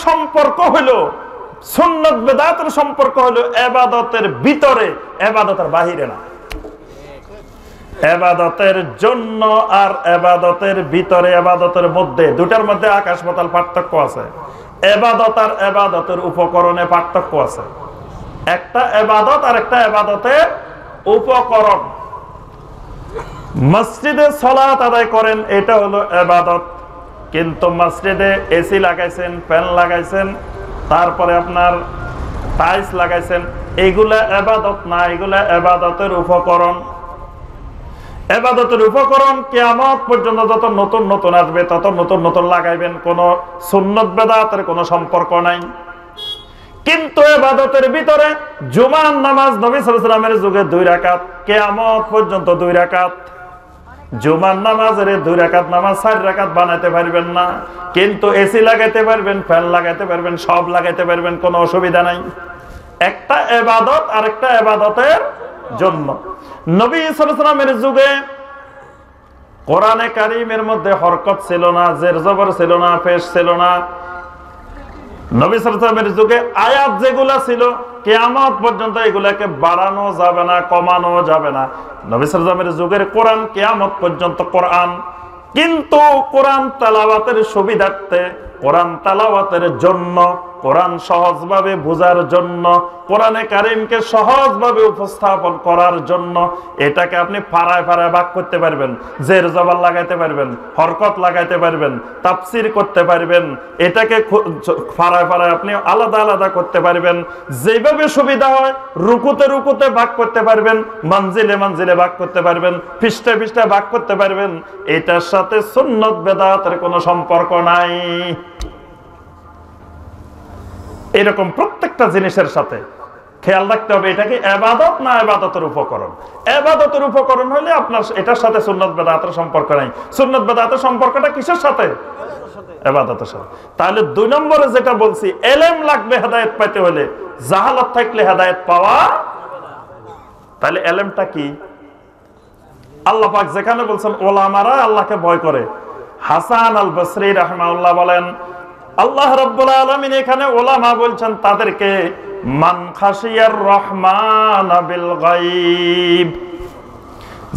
সম্পর্ক হলো সুন্নত বেদাতের সম্পর্ক হলো ইবাদতের ভিতরে, ইবাদতের বাহিরে না। ইবাদতের জন্য আর ইবাদতের ভিতরে, ইবাদতের মধ্যে, দুটার মধ্যে আকাশ পাতাল পার্থক্য আছে। ইবাদত আর ইবাদতের উপকরণে পার্থক্য আছে। একটা ইবাদত আর একটা ইবাদতের উপকরণ। মসজিদে সালাত আদায় করেন, এটা হলো ইবাদত। কিন্তু মসজিদে এসি লাগাইছেন, ফ্যান লাগাইছেন, তারপরে আপনার টাইলস লাগাইছেন, এগুলা ইবাদত না, এগুলা ইবাদতের উপকরণ। ইবাদতের উপকরণ কিয়ামত পর্যন্ত যত নতুন নতুন আসবে তত নতুন নতুন লাগাইবেন, কোন সুন্নত বেদাতের কোনো সম্পর্ক নাই। কিন্তু ইবাদতের ভিতরে জুমার নামাজ নবী সাল্লাল্লাহু আলাইহি ওয়াসাল্লামের যুগে 2 রাকাত, কিয়ামত পর্যন্ত 2 রাকাত। জুমার নামাজের 2 রাকাত নামাজ 4 রাকাত বানাইতে পারবেন না, কিন্তু এসি লাগাইতে পারবেন, ফ্যান লাগাইতে পারবেন, সব লাগাইতে পারবেন, কোনো অসুবিধা নাই। একটা ইবাদত আর একটা ইবাদতের জন্য। নবী সাল্লাল্লাহু আলাইহি ওয়াসাল্লামের যুগে কোরআনে কারীমের মধ্যে হরকত ছিল না, জের জবর ছিল না, পেশ ছিল না। নবী সাল্লাল্লাহু আলাইহি ওয়াসাল্লামের যুগে আয়াত যেগুলা ছিল কিয়ামত পর্যন্ত এগুলাকে বাড়ানো যাবে না, কমানো যাবে না। নবী সাল্লাল্লাহু আলাইহি ওয়াসাল্লামের যুগের কোরআন কিয়ামত পর্যন্ত কোরআন। কিন্তু কোরআন তেলাওয়াতের সুবিধার্থে, কোরআন তেলাওয়াতের জন্য, কোরআন সহজভাবে বোঝার জন্য, কোরআনে কারীমকে সহজভাবে উপস্থাপন করার জন্য এটাকে আপনি ফাড়ায় ফাড়ায় ভাগ করতে পারবেন, জের জবর লাগাইতে পারবেন, হরকত লাগাইতে পারবেন, তাফসীর করতে পারবেন, এটাকে ফাড়ায় ফাড়ায় আপনি আলাদা আলাদা করতে পারবেন। যেভাবে সুবিধা হয় রুকুতে রুকুতে ভাগ করতে পারবেন, মঞ্জিলে মঞ্জিলে ভাগ করতে পারবেন, পৃষ্ঠায় পৃষ্ঠায় ভাগ করতে পারবেন। এটার সাথে সুন্নত বেদাতের কোনো সম্পর্ক নাই। এরকম প্রত্যেকটা জিনিসের সাথে খেয়াল রাখতে হবে, এটা কি ইবাদত না ইবাদতের উপকরণ। ইবাদতের উপকরণ হলে আপনার এটার সাথে সুন্নত বেদাতের সম্পর্ক নাই। সুন্নত বেদাতের সম্পর্কটা কিসের সাথে? ইবাদতের সাথে। তাহলে 2 নম্বরে যেটা বলছি, ইলম লাগবে হেদায়েত পেতে হলে, জাহালাত থাকলে হেদায়েত পাওয়া। তাহলে ইলমটা কি? আল্লাহ পাক যেখানে বলছেন উলামারা আল্লাহকে ভয় করে, হাসান আল বসরি রাহিমাহুল্লাহ বলেন আল্লাহ রাব্বুল আলামিন এখানে উলামা বলছেন তাদেরকে মান খাশিয়ার রহমান বিল গায়ব,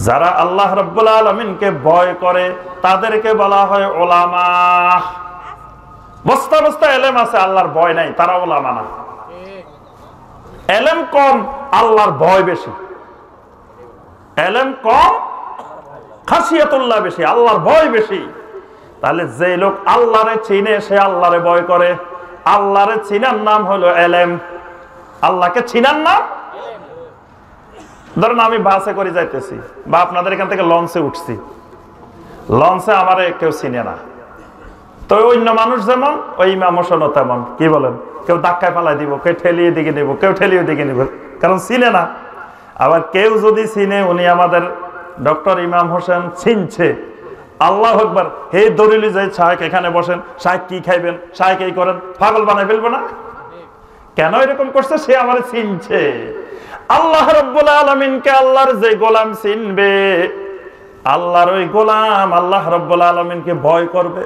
যারা আল্লাহ রাব্বুল আলামিনকে ভয় করে তাদেরকে বলা হয় উলামা। বস্তা বস্তা ইলম আছে, আল্লাহর ভয় নাই, তারা উলামা না। ইলম কম, আল্লাহর ভয় বেশি। ইলম কম, খাশিয়াতুল্লাহ বেশি, আল্লাহর ভয় বেশি। তাহলে যে লোক আল্লাহরে চিনে সে আল্লাহরে ভয় করে। আল্লাহরে চিনার নাম হলো ইলম, আল্লাহকে চিনার নাম। ধরুন আমি বাসে করে যাইতেছি বা আপনাদের এখান থেকে লঞ্চে উঠছি, লঞ্চে আমারে কেউ চিনে না, তো অন্য মানুষ যেমন ওই ইমাম হোসেনও তেমন। কি বলেন? কেউ ধাক্কায় ফেলাই দিব, কেউ ঠেলিয়ে দিকে নিব, কেউ ঠেলিয়ে দিকে নিব, কারণ চিনে না। আবার কেউ যদি চিনে, উনি আমাদের ডক্টর ইমাম হোসেন চিনছে, আল্লাহু আকবার, হে দলিল যাই শাহেক এখানে বসেন, শাহেক কি খাইবেন, শাহেক এই করেন, পাগল বানাই ফেলবো না? কেন এরকম করছে? সে আমারে চিনছে। আল্লাহ রাব্বুল আলামিনকে আল্লাহর যে গোলাম চিনবে, আল্লাহর ওই গোলাম আল্লাহ রাব্বুল আলামিনকে ভয় করবে।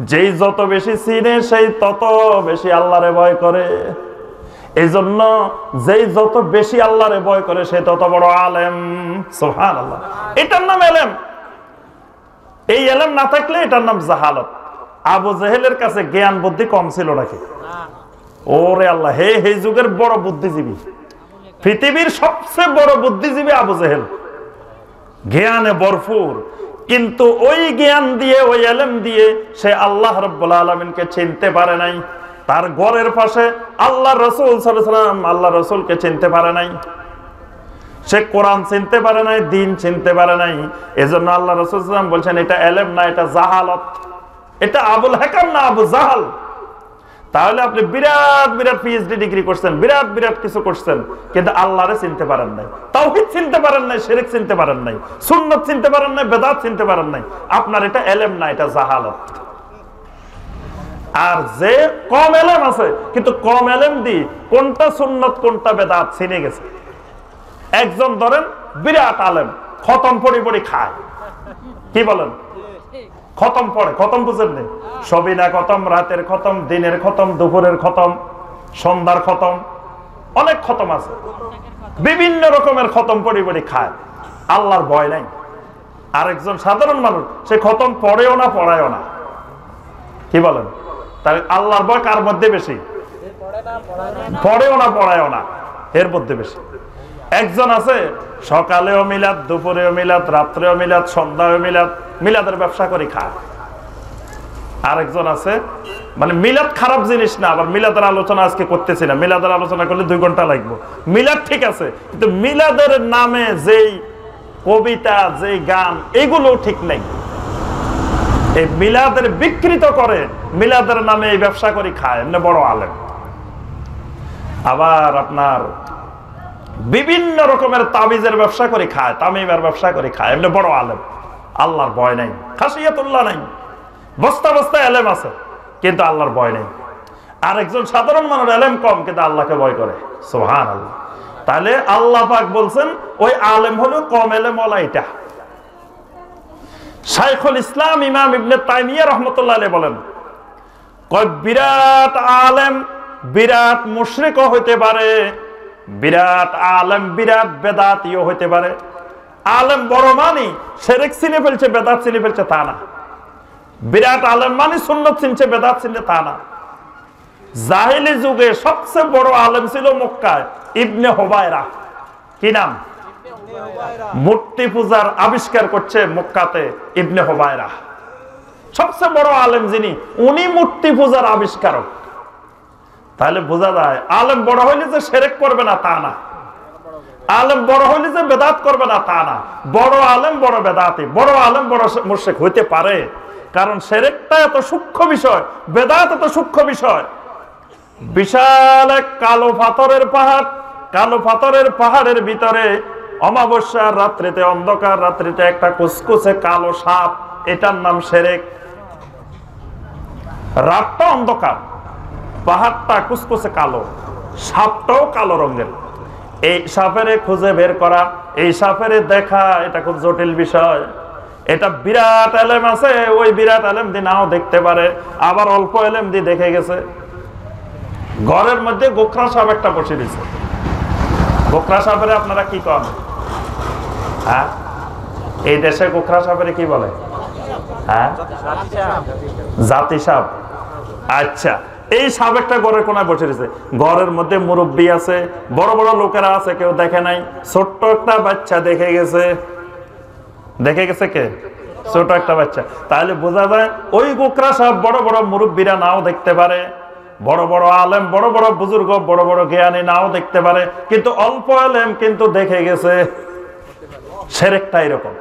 যেই যত বেশি চিনে সেই তত বেশি আল্লাহরে ভয় করে। এই জন্য যেই যত বেশি আল্লাহরে ভয় করে সে তত বড় আলেম। সুবহানাল্লাহ, এটার নাম ইলম। এই ইলম না থাকলে এটার নাম জাহালত। আবু জেহেলের কাছে জ্ঞান বুদ্ধি কম ছিল নাকি? ওরে আল্লাহ, হে হে যুগের বড় বুদ্ধিজীবী, পৃথিবীর সবচেয়ে বড় বুদ্ধিজীবী আবু জেহেল, জ্ঞানে ভরপুর। কিন্তু ওই জ্ঞান দিয়ে, ওই ইলম দিয়ে সে আল্লাহ রাব্বুল আলামিনকে চিনতে পারে নাই। তার ঘরের পাশে আল্লাহ রাসূল সাল্লাল্লাহু আলাইহি ওয়াসাল্লাম, আল্লাহ রাসূলকে চিনতে পারে নাই। সে কোরআন চিনতে পারে নাই, দিন চিনতে পারে নাই। এজন্য আল্লাহ রাসূল সাল্লাল্লাহু আলাইহি ওয়াসাল্লাম বলছেন এটা ইলম না, এটা জাহালত। এটা আবুল হাকাম না আবু জাহাল। তাহলে আপনি বিরাট বিরাট পিএইচডি ডিগ্রি করছেন, বিরাট বিরাট কিছু করছেন, কিন্তু আল্লাহরে চিনতে পারেন নাই, তাওহীদ চিনতে পারেন নাই, শিরক চিনতে পারেন নাই, সুন্নাত চিনতে পারেন নাই, বেদাত চিনতে পারেন নাই। আপনার এটা ইলম না, এটা জাহালত। আর যে কম ইলম আছে কিন্তু কম ইলম দিয়ে কোনটা সুন্নাত কোনটা বেদাত চিনে গেছে। একজন ধরেন বিরাট আলেম, খতম পড়ি পড়ি খায়, কি বলেন, খতম পড়ে, খতম বুঝেন নেই? সবিনা খতম, রাতের খতম, দিনের খতম, দুপুরের খতম, সন্ধ্যার খতম, অনেক খতম আছে, বিভিন্ন রকমের খতম পড়ি পড়ি খায়, আল্লাহর ভয় নাই। আরেকজন সাধারণ মানুষ, সে খতম পড়েও না পড়ায়ও না। কি বলেন? তাহলে আল্লাহর ভয় কার মধ্যে বেশি? পড়েও না পড়ায়ও না, এর মধ্যে বেশি। একজন আছে সকালেও মিলাদ, দুপুরেও মিলাদ, রাত্রেও মিলাদ, সন্ধ্যায় মিলাদ, মিলাদের ব্যবসা করে খায়। আরেকজন আছে, মানে মিলাদ খারাপ জিনিস না, আবার মিলাদের আলোচনা আজকে করতেছি না, মিলাদের আলোচনা করলে 2 ঘন্টা লাগবে। মিলাদ ঠিক আছে, কিন্তু মিলাদের নামে যেই কবিতা, যেই গান, এগুলো ঠিক নেই। এই মিলাদের বিকৃত করে, মিলাদের নামে এই ব্যবসা করে খায়, এমনি বড় আলেম। আবার আপনার বিভিন্ন রকমের তাবিজের ব্যবসা করে খায়, তামিমের ব্যবসা করে খায়, এমনি বড় আলেম। আল্লাহর ভয় নাই, খাশিয়াতুল্লাহ নাই, বস্তা বস্তা এলেম আছে কিন্তু আল্লাহর ভয় নেই। আর একজন সাধারণ মানুষ এলেম কম কিন্তু আল্লাহকে ভয় করে, সুবহানাল্লাহ। তাহলে আল্লাহ পাক বলছেন ওই আলেম হলো কম এলেম ওয়ালা। এটা শাইখুল ইসলাম ইমাম ইবনে তাইমিয়া রাহমাতুল্লাহ আলাইহি বলেন, কয় বিরাট আলেম বিরাট মুশরিকও হইতে পারে, বিরাট আলেম বিরাট বেদাতিও হইতে পারে। আলেম বড় মানি শিরক চিনে ফেলছে, বেদাত চিনে ফেলছে তা না। বিরাট আলেম মানি সুন্নাত চিনছে, বেদাত চিনছে তা না। জাহেলি যুগে সবচেয়ে বড় আলেম ছিল মক্কায় ইবনে হুবায়রা। কি নাম? মূর্তি পূজার আবিষ্কার করছে মক্কাতে ইবনে হুবায়রা, সবচেয়ে বড় আলেম যিনি, উনি মূর্তি পূজার আবিষ্কারক। তাহলে বোঝা যায় আলেম বড় হইলে যে শিরক করবে না তা না, আলেম বড় হইলে যে বেদাত করবে না তা না। বড় আলেম বড় বেদাতি, বড় আলেম বড় মুশরিক হইতে পারে, কারণ শিরকটা এত সূক্ষ্ম বিষয়, বেদাত এত সূক্ষ্ম বিষয়। বিশাল এক কালো পাথরের পাহাড়, কালো পাথরের পাহাড়ের ভিতরে অমাবস্যার রাত্রিতে, অন্ধকার রাত্রিতে একটা কুচকুচে কালো সাপ, এটার নাম শিরক। রাতটা অন্ধকার, পাহাড়টা কুচকুচে কালো, সাপটাও কালো রঙের। এই সাপের খুঁজে বের করা, এই সাপের দেখা, এটা খুব জটিল বিষয়। এটা বিরাট এলেম আছে, ওই বিরাট এলেম দিয়ে নাও দেখতে পারে, আবার অল্প এলেম দিয়ে দেখে গেছে। ঘরের মধ্যে গোখরা সাপ একটা বসে দিছে। গোখরা সাপের আপনারা কি করেন? হ্যাঁ, এই দেশে গোখরা সাপের কি বলে? হ্যাঁ, জাতি সাপ। আচ্ছা, এই সাপ একটা ঘরের কোনায় বসে দিছে। ঘরের মধ্যে মুরব্বী আছে, বড় বড় লোকেরা আছে, কেউ দেখে নাই। ছোট্ট একটা বাচ্চা দেখে গেছে। দেখে গেছে কে? ছোট একটা বাচ্চা। তাহলে বোঝা যায় ওই গোখরা সাপ বড় বড় মুরব্বীরা নাও দেখতে পারে, বড় বড় আলেম, বড় বড় বুজুর্গ, বড় বড় জ্ঞানী নাও দেখতে পারে, কিন্তু অল্প আলেম কিন্তু দেখে গেছে। শিরকটা এরকম,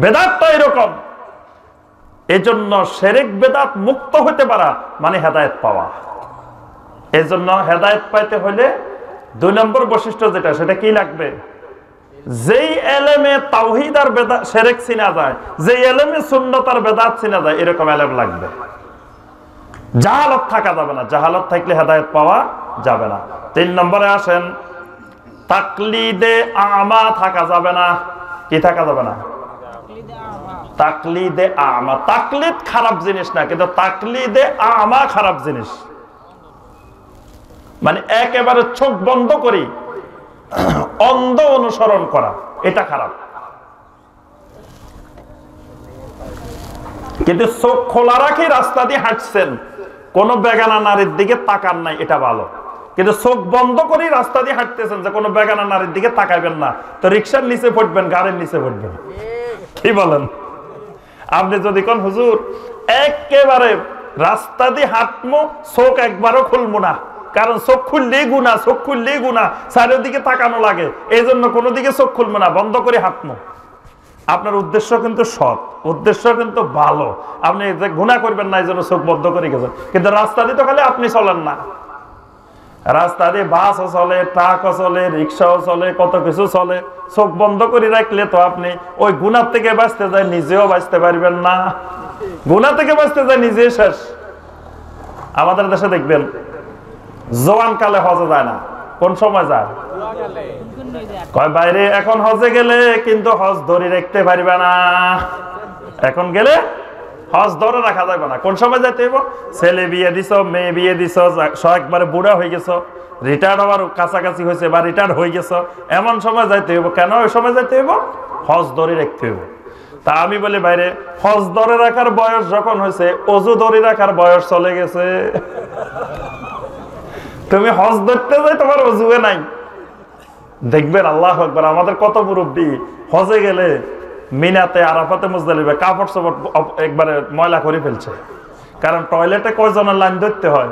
বেদাতটা এরকম। এজন্য শিরক বেদাত মুক্ত হতে পারা মানে হেদায়েত পাওয়া। এজন্য হেদায়েত পাইতে হলে 2 নম্বর বৈশিষ্ট্য যেটা, সেটা কি লাগবে? যেই এলেমে তাওহীদ আর বেদাত শিরক চিনা যায়, যেই এলেমে সুন্নাত আর বেদাত চিনা যায়, এরকম এলেম লাগবে। জাহালত থাকা যাবে না, জাহালত থাকলে হেদায়েত পাওয়া যাবে না। 3 নম্বরে আসেন, তাকলিদে আমা থাকা যাবে না। কি থাকা যাবে না? তাকলিদে আমা। তাকলিদ খারাপ জিনিস না, কিন্তু তাকলিদে আমা খারাপ জিনিস। মানে একেবারে চোখ বন্ধ করি অন্ধ অনুসরণ করা, এটা খারাপ। কিন্তু চোখ খোলা রাখি রাস্তা দিয়ে হাঁটছেন, কোন বেগানা নারীর দিকে তাকান নাই, এটা ভালো। কিন্তু চোখ বন্ধ করে রাস্তা দিয়ে হাঁটতেছেন, যে কোনো বেগানা নারীর দিকে তাকাইবেন না, তো রিক্সার নিচে পড়বেন, গাড়ির নিচে পড়বেন। কি বলেন? আপনি যদি কোন হুজুর একেবারে রাস্তা দিয়ে হাঁটমো, চোখ একবারও খুলবো না, কারণ চোখ খুললেই গুনাহ, চোখ খুললেই গুনাহ, চারিদিকে তাকানো লাগে, এই জন্য কোনো দিকে চোখ খুলবো না, বন্ধ করে হাঁটমো। আপনার উদ্দেশ্য কিন্তু সৎ, উদ্দেশ্য কিন্তু ভালো, আপনি যে গুনাহ করবেন না এই জন্য চোখ বন্ধ করে গেছেন। কিন্তু রাস্তা দিয়ে তো খালি আপনি চলেন না, রাস্তা দিয়ে বাসও চলে, ট্রাকও চলে, রিক্সাও চলে, কত কিছু চলে। চোখ বন্ধ করে রাখলে তো আপনি ওই গুনাহ থেকে বাঁচতে যায় নিজেও বাঁচতে পারবেন না, গুনাহ থেকে বাঁচতে যায় নিজে শেষ। আমাদের দেশে দেখবেন জওয়ান কালে হজে যায় না, কোন সময় যায়? কয় বাইরে এখন হজে গেলে কিন্তু হজ ধরে রাখতে পারবে না, এখন গেলে হজ ধরে রাখা যাবে না। কোন সময় যাইতে হইব? ছেলে বিয়ে দিছ, মেয়ে বিয়ে দিছ, একবারে বুড়া হয়ে গেছ, রিটায়ার্ড হওয়ার কাছাকাছি হয়েছে বা রিটায়ার্ড হয়ে গেছ, এমন সময় যাইতে হইব। কেন ওই সময় যাইতে হইব? হজ ধরে রাখতে হইব। তা আমি বলি বাইরে, হজ ধরে রাখার বয়স যখন হয়েছে, অজু ধরে রাখার বয়স চলে গেছে। তুমি হজ ধরতে যাই, তোমার অজুয়ে নাই। দেখবেন আল্লাহু আকবার, আমাদের কত মুরব্বী হজে গেলে মিনাতে, আরাফাতে, মুজদালিফা কাপড় চোপড় একবারে ময়লা করে ফেলছে। কারণ টয়লেটে কয়জনের লাইন ধরতে হয়?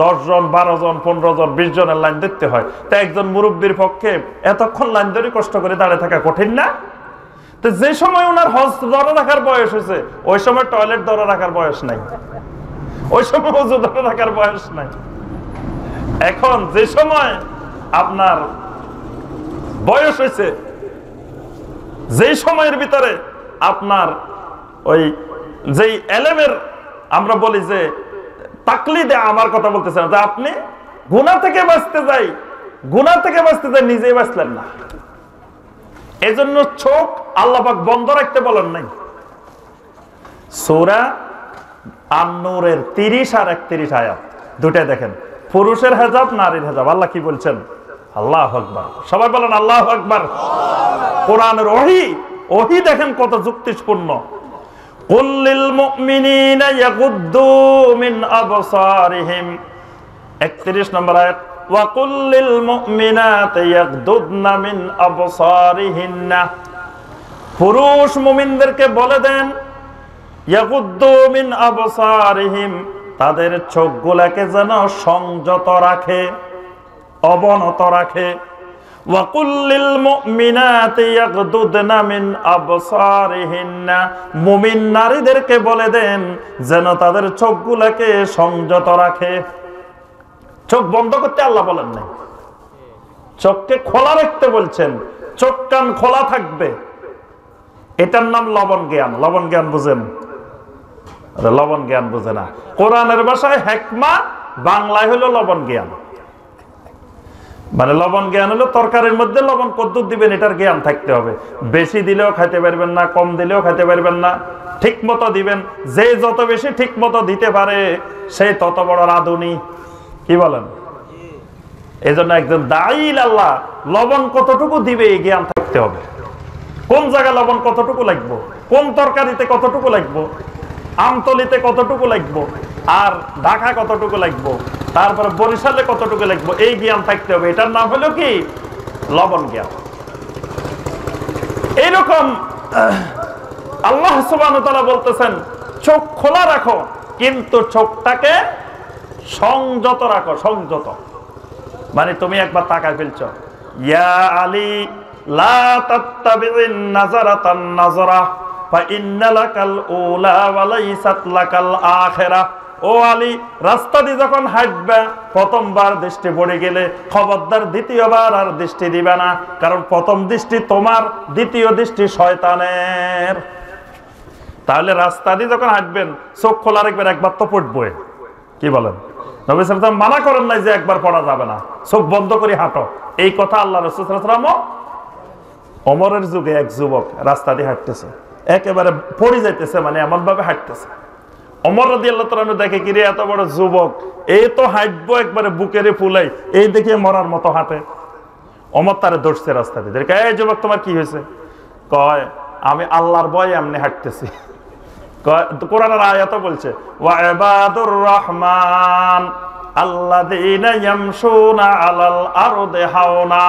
10 জন, 12 জন, 15 জন, 20 জনের লাইন ধরতে হয়। তা একজন মুরব্বীর পক্ষে এতক্ষণ লাইন ধরে কষ্ট করে দাঁড়িয়ে থাকা কঠিন না? তো যে সময় ওনার হজ ধরে রাখার বয়স হয়েছে, ওই সময় টয়লেট ধরে রাখার বয়স নাই, ওই সময় ওযু ধরে রাখার বয়স নাই। এখন যে সময় আপনার বয়স হয়েছে, যেই সময়ের ভিতরে আপনার ওই যেই এলেমের আমরা বলি যে তাকলিদে আমার কথা বলতেছেন, যে আপনি গুনাহ থেকে বাঁচতে যাই, গুনাহ থেকে বাঁচতে যাই, নিজেই বাঁচলেন না। এজন্য চোখ আল্লাহ পাক বন্ধ রাখতে বলেন নাই। সূরা আন-নূরের 30 আর 31 আয়াত দুটাই দেখেন, পুরুষের হেজাব, নারীর হেজাব। আল্লাহ কি বলছেন? আল্লাহু আকবার, সবাই বলেন আল্লাহু আকবার। কোরআনের ওহী দেখেন কত যুক্তিপূর্ণ। কুল লিল মুমিনিনা ইয়াগুদ্দু মিন আবসারিহিম, 31 নম্বর আয়াত। ওয়া কুল লিল মুমিনাতি ইয়াগদুদনা মিন আবসারিহিন্না, পুরুষ মুমিনদেরকে বলে দেন, ইয়াগুদ্দু মিন আবসারিহিম, তাদের চোখগুলোকে যেন সংযত রাখে, অবনত রাখে। ওয়া কুল লিল মুমিনাতি ইয়াগদুদনা মিন আবসারিহিন্না, মুমিন নারীদেরকে বলে দেন যেন তাদের চোখগুলোকে সংযত রাখে। চোখ বন্ধ করতে আল্লাহ বলেন নাই, চোখকে খোলা রাখতে বলছেন। চোখ কান খোলা থাকবে, এটার নাম লবণ জ্ঞান। লবণ জ্ঞান বুঝেন? লবণ জ্ঞান বুঝে না। কোরআনের ভাষায় হেকমা, বাংলায় হলো লবণ জ্ঞান। মানে লবণ জ্ঞান হলো তরকারির মধ্যে লবণ কদ্দুর দিবেন, এটার জ্ঞান থাকতে হবে। বেশি দিলেও খাইতে পারবেন না, কম দিলেও খাইতে পারবেন না, ঠিক মতো দিবেন। যে যত বেশি ঠিক মতো দিতে পারে, সে তত বড় রাঁধুনি। কি বলেন? এই জন্য একজন দাঈল আল্লাহ লবণ কতটুকু দিবে এই জ্ঞান থাকতে হবে। কোন জায়গায় লবণ কতটুকু লাগবো, কোন তরকারিতে কতটুকু লাগবো, আমতলিতে কতটুকু লাগবো, আর ঢাকা কতটুকু লাগবো, তারপরে বরিশালে কতটুকু লাগবো, এই জ্ঞান থাকতে হবে। এটার নাম হলো কি? লবণ জ্ঞান। এইরকম আল্লাহ সুবহানাহু ওয়া তাআলা বলতেছেন, চোখ খোলা রাখো, কিন্তু চোখটাকে সংযত রাখো। সংযত মানে তুমি একবার তাকায় ফেলছো, ইয়া আলী লা তাত্তাবিন নাযারাতান নাযরা ফা ইন্না লাকাল উলা ওয়া লাইসাত লাকাল আখিরাহ। ও আলী, রাস্তা দিয়ে যখন হাঁটবে, প্রথমবার দৃষ্টি পড়ে গেলে খবরদার দ্বিতীয়বার আর দৃষ্টি দিবে না, কারণ প্রথম দৃষ্টি তোমার, দ্বিতীয় দৃষ্টি শয়তানের। তাহলে রাস্তা দিয়ে যখন হাঁটবেন, চোখ খোলা রাখবেন, একবার তো পড়বে। কি বলেন? নবী সাল্লাল্লাহু আলাইহি ওয়াসাল্লাম মানা করেন নাই যে একবার পড়া যাবে না, চোখ বন্ধ করে হাঁটো। এই কথা আল্লাহ রাসূল সাল্লাল্লাহু আলাইহি ওয়াসাল্লাম ওমরের যুগে এক যুবক রাস্তা দিয়ে হাঁটতেছে, একেবারে পড়ে যাইতেছে, মানে এমন ভাবে হাঁটতেছে। ওমর রাদিয়াল্লাহু তাআলা দেখে, কি রে এত বড় যুবক, এই তো হাঁটবো একবারে বুকেরে ফুলাই, এই দেখে মরার মতো হাঁটে। ওমর তারে ধরছে রাস্তা দিয়ে, দেখে, এই যুবক তোমার কি হয়েছে? কয়, আমি আল্লাহর ভয়ে এমনি হাঁটতেছি। কোরআনের আয়াত বলছে, ওয়া ইবাদুর রহমান আল্লাযীনা ইয়ামশুনা আলাল আরদি হাওনা।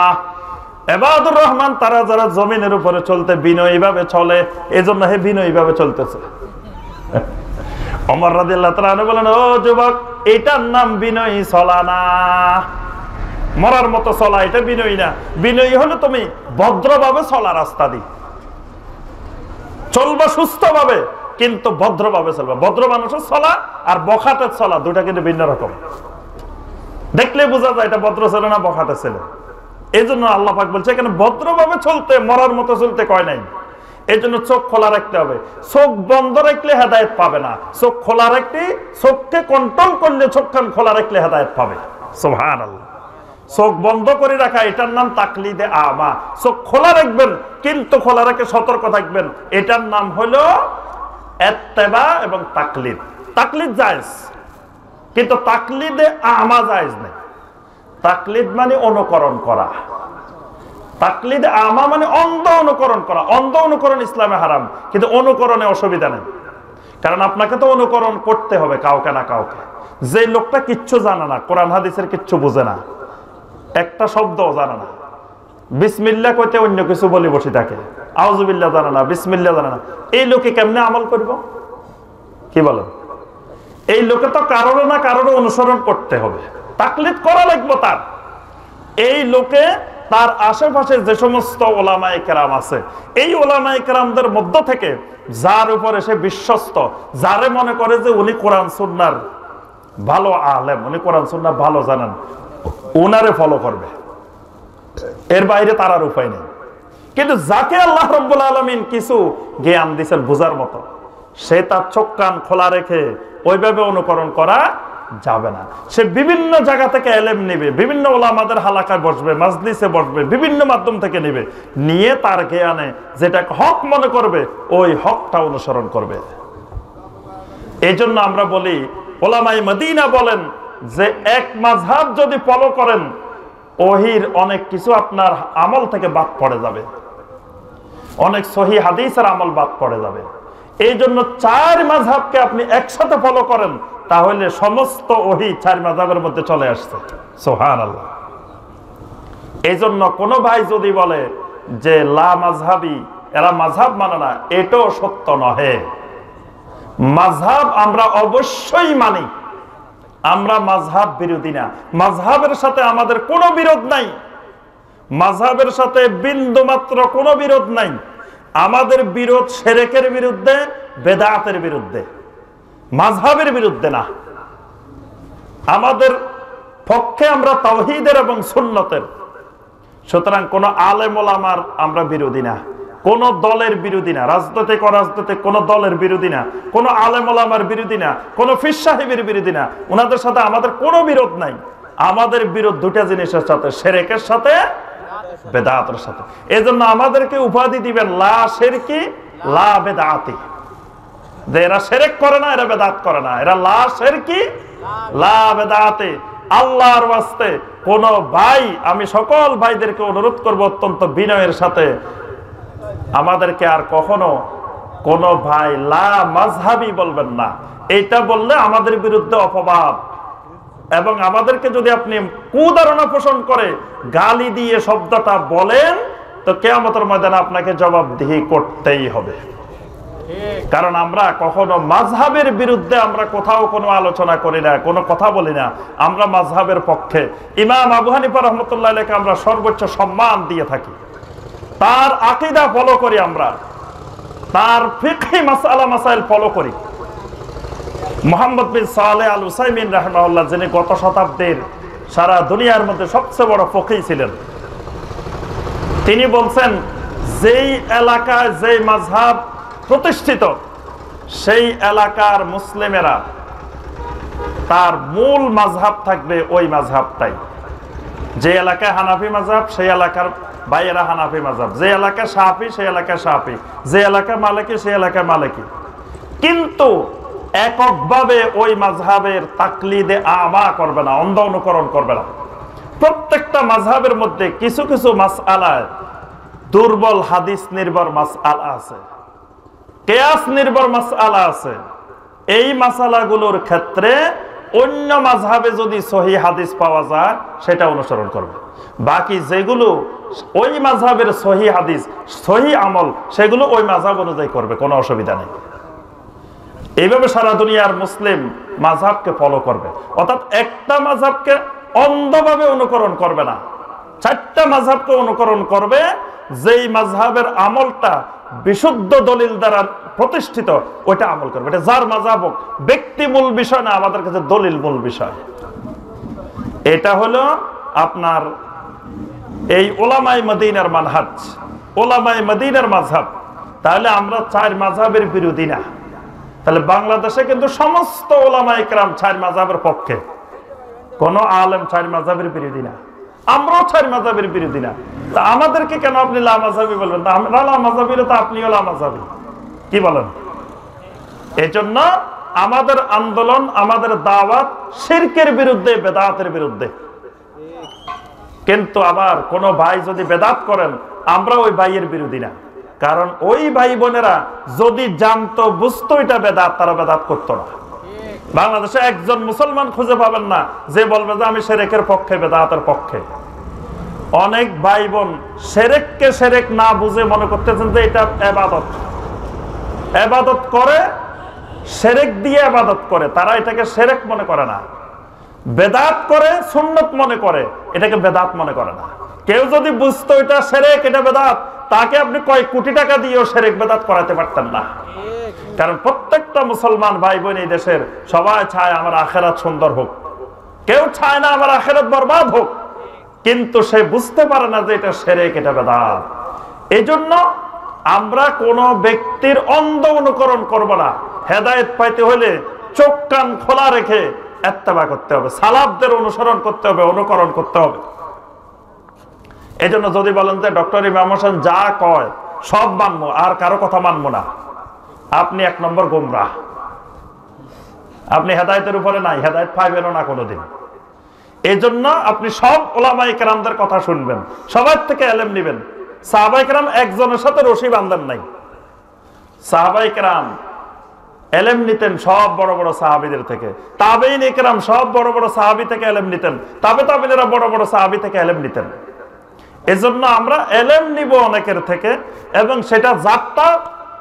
ইবাদুর রহমান তারা যারা জমিনের উপরে চলতে বিনয়ী ভাবে চলে, এজন্য হে বিনয়ী ভাবে চলতেছে। ওমর রাদিয়াল্লাহু তাআলা বলেন, ও যুবক, এটার নাম বিনয়ী চলা না, মরার মতো চলা, এটা বিনয়ী না। বিনয়ী হলো তুমি ভদ্রভাবে চলা, রাস্তা দিয়ে চলবা সুস্থভাবে, কিন্তু ভদ্রভাবে চলবা। ভদ্র মানুষের চলা আর বখাটের চলা দুটা কিন্তু ভিন্ন রকম। দেখলে বোঝা যায় এটা ভদ্র ছেলে না বখাটে ছেলে। এই জন্য আল্লাহ পাক বলছে এখানে ভদ্রভাবে চলতে, মরার মতো চলতে কয় নাই। এই জন্য চোখ খোলা রাখতে হবে। চোখ বন্ধ রাখলে হেদায়েত পাবে না। চোখ খোলা রাখতে, চোখকে কন্ট্রোল করলে, চোখখান খোলা রাখলে হেদায়েত পাবে। সুবহানাল্লাহ। চোখ বন্ধ করে রাখা, এটার নাম তাকলিদে আমা। চোখ খোলা রাখবেন, কিন্তু খোলা রেখে সতর্ক থাকবেন, এটার নাম হলো ইত্তেবা এবং তাকলিদ। তাকলিদ জায়েজ, কিন্তু তাকলিদে আমা জায়েজ নেই। তাকলিদ মানে অনুকরণ করা, তাকলিদ আমা মানে অন্ধ অনুকরণ করা। অন্ধ অনুকরণ ইসলামে হারাম, কিন্তু অনুকরণে অসুবিধা নেই। কারণ আপনাকে তো অনুকরণ করতে হবে কাউকে না কাউকে। যে লোকটা কিচ্ছু জানে না, কোরআন হাদিসের কিচ্ছু বোঝে না, একটা শব্দও জানে না, বিসমিল্লাহ কইতে অন্য কিছু বলে বসে থাকে, আউযুবিল্লাহ জানে না, বিসমিল্লাহ জানে না, এই লোকে কেমনে আমল করব? কি বলেন? এই লোকে তো কারোর না কারোর অনুসরণ করতে হবে, তাকলিদ করা লাগবে তার। এই লোকে তার আশেপাশে যে সমস্ত ওলামায়ে কেরাম আছে, এই ওলামায়ে কেরামদের মধ্য থেকে যার উপরে সে বিশ্বস্ত, যারে মনে করে যে উনি কোরআন সুন্নাহর ভালো আলেম, উনি কোরআন সুন্নাহ ভালো জানেন, উনারে ফলো করবে, এর বাইরে তার আর উপায় নেই। কিন্তু যাকে আল্লাহ রাব্বুল আলামিন কিছু জ্ঞান দিয়েছেন বোঝার মতো, সে তার চোখ কান খোলা রেখে ওইভাবে অনুকরণ করা যাবে না। সে বিভিন্ন জায়গা থেকে এলেম নেবে, বিভিন্ন ওলামাদের হালাকায় বসবে, মাজলিসে বসবে, বিভিন্ন মাধ্যম থেকে নেবে, নিয়ে তার জ্ঞানে যেটাকে হক মনে করবে ওই হকটা অনুসরণ করবে। এই জন্য আমরা বলি, ওলামায়ে মদিনা বলেন যে এক মাযহাব যদি ফলো করেন, ওহির অনেক কিছু আপনার আমল থেকে বাদ পড়ে যাবে, অনেক সহিহ হাদিসের আমল বাদ পড়ে যাবে। এই জন্য 4 মাযহাবকে আপনি একসাথে ফলো করেন, তাহলে সমস্ত ওহী 4 মাযহাবের মধ্যে চলে আসছে। সুবহানাল্লাহ। এই জন্য কোন ভাই যদি বলে যে লা মাযহাবি, এরা মাযহাব মানে না, এটাও সত্য নহে। মাযহাব আমরা অবশ্যই মানি, আমরা মাযহাব বিরোধী না। মাযহাবের সাথে আমাদের কোনো বিরোধ নাই, মাযহাবের সাথে বিন্দু মাত্র কোনো বিরোধ নাই। আমাদের বিরোধ শিরকের বিরুদ্ধে, বেদাতের বিরুদ্ধে, মাযহাবের বিরুদ্ধে না। আমাদের পক্ষে আমরা তাওহীদের এবং সুন্নতের। সুতরাং কোন আলেম ওলামার আমরা বিরোধী না, কোন দলের বিরোধী না, রাজনৈতিক অরাজনৈতিক কোন দলের বিরোধী না, কোন আলেম ওলামার বিরোধী না, কোন পীর সাহেবের বিরোধী না। ওনাদের সাথে আমাদের কোনো বিরোধ নাই। আমাদের বিরোধ দুটা জিনিসের সাথে, শিরকের সাথে, বেদাতের সাথে। এজন্য আমাদেরকে উপাধি দিবেন লা শিরকি লা বেদাতি, যে এরা শিরক করে না, এরা বেদাত করে না, এরা লা শিরকি লা বেদাতি। আল্লাহর ওয়াস্তে কোন ভাই, আমি সকল ভাইদেরকে অনুরোধ করব অত্যন্ত বিনয়ের সাথে, আমাদেরকে আর কখনো কোন ভাই লা মাযহাবি বলবেন না। এইটা বললে আমাদের বিরুদ্ধে অপবাদ, এবং আমাদেরকে যদি আপনি কুধারণা পোষণ করে গালি দিয়ে শব্দটা বলেন, তো কিয়ামতের ময়দানে আপনাকে জবাবদিহি করতেই হবে। কারণ আমরা কখনো মাযহাবের বিরুদ্ধে আমরা কোথাও কোনো আলোচনা করি না, কোনো কথা বলি না। আমরা মাযহাবের পক্ষে। ইমাম আবু হানিফা রাহমাতুল্লাহ আলাইহি আমরা সর্বোচ্চ সম্মান দিয়ে থাকি, তার আকীদা ফলো করি, আমরা তার ফিকহি মাসআলা মাসাইল ফলো করি। মুহাম্মদ বিন সালেহ আল উসাইমিন রাহিমাহুল্লাহ, যিনি গত শতাব্দীর সারা দুনিয়ার মধ্যে সবচেয়ে বড় ফকিহ ছিলেন, তিনি বলছেন যেই এলাকায় যেই মাযহাব প্রতিষ্ঠিত, সেই এলাকার মুসলিমেরা তার মূল মাযহাব থাকবে ওই মাযহাবটাই। যে এলাকায় হানাফি মাযহাব, সেই এলাকার ভাইয়েরা হানাফি মাযহাব, যে এলাকায় শাফি, সেই এলাকায় শাফি, যে এলাকায় মালিকি, সেই এলাকায় মালিকি। কিন্তু এককভাবে ওই মাযহাবের তাকলিদে আমা করবে না, অন্ধ অনুকরণ করবে না। প্রত্যেকটা মাযহাবের মধ্যে কিছু কিছু মাসআলায় দুর্বল হাদিস নির্ভর মাসআলা আছে, কিয়াস নির্ভর মাসআলা আছে। এই মাসালাগুলোর ক্ষেত্রে অন্য মাযহাবে যদি সহিহ হাদিস পাওয়া যায়, সেটা অনুসরণ করবে। বাকি যেগুলো ওই মাযহাবের সহিহ হাদিস, সহিহ আমল, সেগুলো ওই মাযহাব অনুযায়ী করবে, কোনো অসুবিধা নেই। এইভাবে সারা দুনিয়ার মুসলিম মাযহাবকে ফলো করবে, অর্থাৎ একটা মাযহাবকে অন্ধভাবে অনুকরণ করবে না, 4টা মাযহাবকে অনুকরণ করবে। যেই মাযহাবের আমলটা বিশুদ্ধ দলিল দ্বারা প্রতিষ্ঠিত, ওইটা আমল করবে। এটা যার মাযহাব হোক, ব্যক্তি মূল বিষয় না, আমাদের কাছে দলিল মূল বিষয়। এটা হলো আপনার এই ওলামায়ে মদিনার মানহাজ, ওলামায়ে মদিনার মাযহাব। তাহলে আমরা 4 মাযহাবের বিরোধী না। তাহলে বাংলাদেশে কিন্তু সমস্ত ওলামায়ে কেরাম 4 মাযহাবের পক্ষে, কোন আলেম 4 মাযহাবের বিরোধী না, আমরাও 4 মাযহাবের বিরোধী না। তা আমাদেরকে কেন আপনি লা মাযহাবি বলবেন? তা আমরা লা মাযহাবি, তো আপনিও লা মাযহাবি, কি বলেন? এজন্য আমাদের আন্দোলন, আমাদের দাওয়াত শিরকের বিরুদ্ধে, বেদাতের বিরুদ্ধে। কিন্তু আবার কোন ভাই যদি বেদাত করেন, আমরা ওই ভাইয়ের বিরোধী না। কারণ ওই ভাই বোনেরা যদি জানতো, বুঝতো এটা বেদাত, তারা বেদাত করতো না। বাংলাদেশে একজন মুসলমান খুঁজে পাবেন না যে বলবে যে আমি শিরকের পক্ষে, বেদাতের পক্ষে। অনেক ভাই বোন শিরককে শিরক না বুঝে মনে করতেছেন যে এটা ইবাদত, ইবাদত করে, শিরক দিয়ে ইবাদত করে, তারা এটাকে শিরক মনে করে না। বেদাত করে, সুন্নত মনে করে, এটাকে বেদাত মনে করে না। কেউ যদি বুঝতো এটা শিরক, এটা বেদাত, তাকে আপনি কয়েক কোটি টাকা দিয়েও শিরক বেদাত করাতে পারতেন না। কারণ প্রত্যেকটা মুসলমান ভাই বোন এই দেশের সবাই চায় আমার আখিরাত সুন্দর হোক, কেউ চায় না আমার আখিরাত বরবাদ হোক, কিন্তু সে বুঝতে পারে না যে এটা শিরক, এটা বেদাত। এজন্য আমরা কোন ব্যক্তির অন্ধ অনুকরণ করব না। হেদায়েত পাইতে হলে চোখ কান খোলা রেখে ইত্তেবা করতে হবে, সালাফদের অনুসরণ করতে হবে, অনুকরণ করতে হবে। এজন্য যদি বলেন যে ডক্টর ইমাম হোসেন যা কয় সব মানবো, আর কারো কথা মানবো না, আপনি এক নম্বর গোমরাহ। আপনি হেদায়েতের উপরে নাই, হেদায়েত পাইবেনও না কোনোদিন। এই জন্য আপনি সব উলামায়ে কেরামদের কথা শুনবেন, সবার থেকে ইলম নেবেন। সাহাবায়ে কেরাম একজনের সাথে রশি বাঁধেন নাই। সাহাবায়ে কেরাম ইলম নিতেন সব বড় বড় সাহাবীদের থেকে, তাবেঈন ইকরাম সব বড় বড় সাহাবী থেকে ইলম নিতেন, তাবেঈনেরা বড় বড় সাহাবী থেকে ইলম নিতেন। এজন্য আমরা ইলম নিব অনেকের থেকে, এবং সেটা যারটা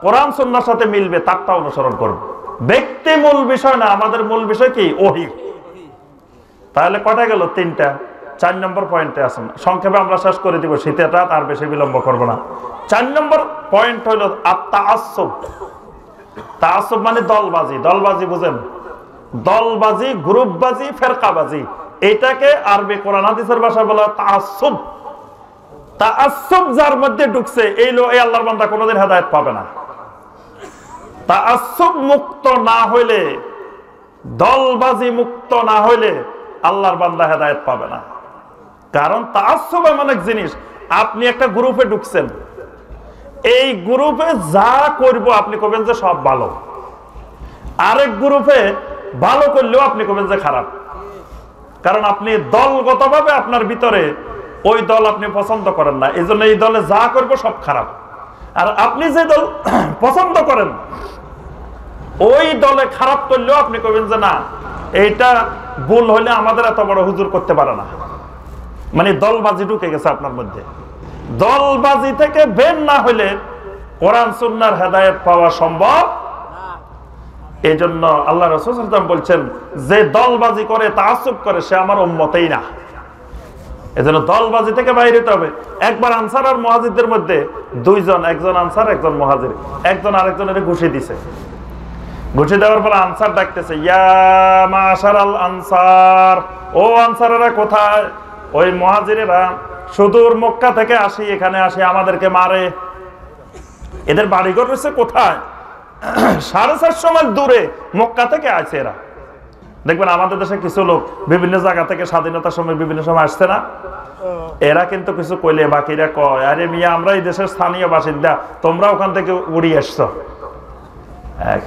কোরআন সুন্নাহর সাথে মিলবে তারটা অনুসরণ করব। ব্যক্তি মূল বিষয় না, আমাদের মূল বিষয় কি? ওহী। তাহলে কটা গেল? 3টা। 4 নম্বর পয়েন্টে আসুন, সংক্ষেপে আমরা শেষ করে দিব, শীতের রাত আর বেশি বিলম্ব করব না। 4 নম্বর পয়েন্ট হইল আত-তাআসসুব। তাআসসুব মানে দলবাজি। দলবাজি বুঝেন? দলবাজি, গ্রুপবাজি, ফেরকাবাজি, এটাকে আরবি কোরআন হাদিসের ভাষায় বলা হয় তাআসসুব। তাআসসুব যার মধ্যে ঢুকছে, এই আল্লাহর বান্দা কোনোদিন হেদায়েত পাবে না। তাআসসুব মুক্ত না হইলে, দলবাজি মুক্ত না হইলে আল্লাহর বান্দা হেদায়েত পাবে না। কারণ তাআসসুব এমন এক জিনিস, আপনি একটা গ্রুপে ঢুকছেন, এই গ্রুপে যা করব আপনি কবেন যে সব ভালো, আরেক গ্রুপে ভালো করলেও আপনি কবেন যে খারাপ। কারণ আপনি দলগতভাবে আপনার ভিতরে ওই দল আপনি পছন্দ করেন না, এই জন্য এই দলে যা করব সব খারাপ। আর আপনি যে দল পছন্দ করেন, ওই দলে খারাপ করলেও আপনি কবেন যে না, এইটা ভুল হইলে আমাদের এত বড় হুজুর করতে পারে না। মানে দলবাজি ঢুকে গেছে আপনার মধ্যে। দলবাজি থেকে বের না হইলে কোরআন সুন্নাহর হেদায়েত পাওয়া সম্ভব। এই জন্য আল্লাহ রাসূল সাল্লাল্লাহু আলাইহি ওয়াসাল্লাম বলছেন, যে দলবাজি করে, তাআসসুব করে, সে আমার উম্মতেই না। এজন্য দলবাজি থেকে বাইরে হতে হবে। একবার আনসার আর মুহাজিরদের মধ্যে দুইজন, একজন আনসার একজন মুহাজির, একজন আরেকজনের ঘুষি দিছে। ঘুষি দেওয়ার পর আনসার ডাকতেছে, ইয়া মাশারাল আনসার, ও আনসারেরা কোথায়? ওই মুহাজিরেরা সুদূর মক্কা থেকে আসি, এখানে আসি আমাদেরকে মারে। এদের বাড়িঘর রয়েছে কোথায়? 450 মাইল দূরে মক্কা থেকে আসে এরা। দেখবেন আমাদের দেশে কিছু লোক বিভিন্ন জায়গা থেকে স্বাধীনতার সময় বিভিন্ন সময় আসছে না, এরা কিন্তু কিছু কইলে বাকিরা কয়, আরে মিয়া আমরা এই দেশের স্থানীয় বাসিন্দা, তোমরা ওখান থেকে উড়িয়ে আসছো।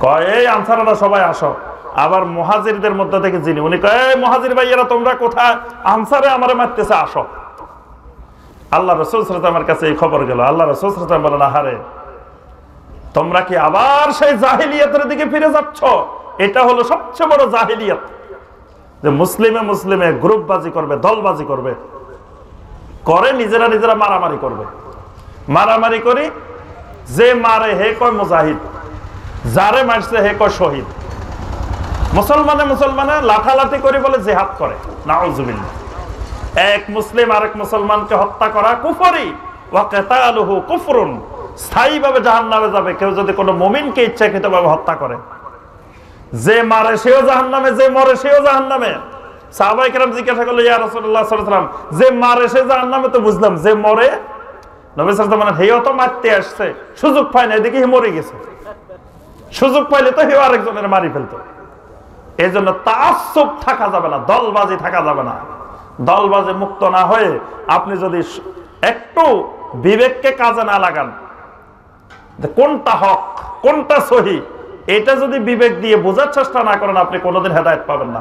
কয় এই আনসাররা সবাই আসো। আবার মুহাজিরদের মধ্যে থেকে যিনি, উনি কয় এই মুহাজির ভাইয়েরা তোমরা কোথায়? আনসারে আমারে মারতেছে, আসো। আল্লাহ রাসূল সাল্লাল্লাহু আলাইহি ওয়াসাল্লামের কাছে এই খবর গেল। আল্লাহ রাসূল সাল্লাল্লাহু আলাইহি ওয়াসাল্লাম বলেন, আহারে তোমরা কি আবার সেই জাহিলিয়াতের দিকে ফিরে যাচ্ছ? এটা হলো সবচেয়ে বড় জাহিলিয়াত, যে মুসলিমে মুসলিমে গ্রুপবাজি করবে, দলবাজি করবে, করে নিজেরা নিজেরা মারামারি করবে। মারামারি করি, যে মারে হে কয় মুজাহিদ, যারে মারছে হে কয় শহীদ। মুসলমানে মুসলমানে লাঠালাঠি করে বলে জিহাদ করে, নাউজুবিল্লাহ। এক মুসলিম আরেক মুসলমানকে হত্যা করা কুফরি, ওয়া কিতালুহু কুফরুন, স্থায়ীভাবে জাহান্নামে যাবে কেউ যদি কোনো মুমিনকে ইচ্ছাকৃতভাবে হত্যা করে। যে মারে সেও জাহান্নামে, যে মরে সেও জাহান্নামে। সাহাবায়ে কেরাম জিজ্ঞাসা করলো, ইয়া রাসূলুল্লাহ সাল্লাল্লাহু আলাইহি ওয়াসাল্লাম, যে মারে সে জাহান্নামে তো বুঝলাম, যে মরে? নবী সাল্লাল্লাহু আলাইহি ওয়াসাল্লাম বলেন, হেও তো মারতে আসছে, সুযোগ পায় না, এদিকে মরে গেছে। সুযোগ পাইলে তো হেও আরেকজনের মারি ফেলতো। এই জন্য তাআসসুব থাকা যাবে না, দলবাজি থাকা যাবে না। দলবাজি মুক্ত না হয়ে আপনি যদি একটু বিবেককে কাজে না লাগান, কোনটা হক কোনটা সহি, এটা যদি বিবেক দিয়ে বোঝার চেষ্টা না করেন আপনি কোনোদিন হেদায়েত পাবেন না।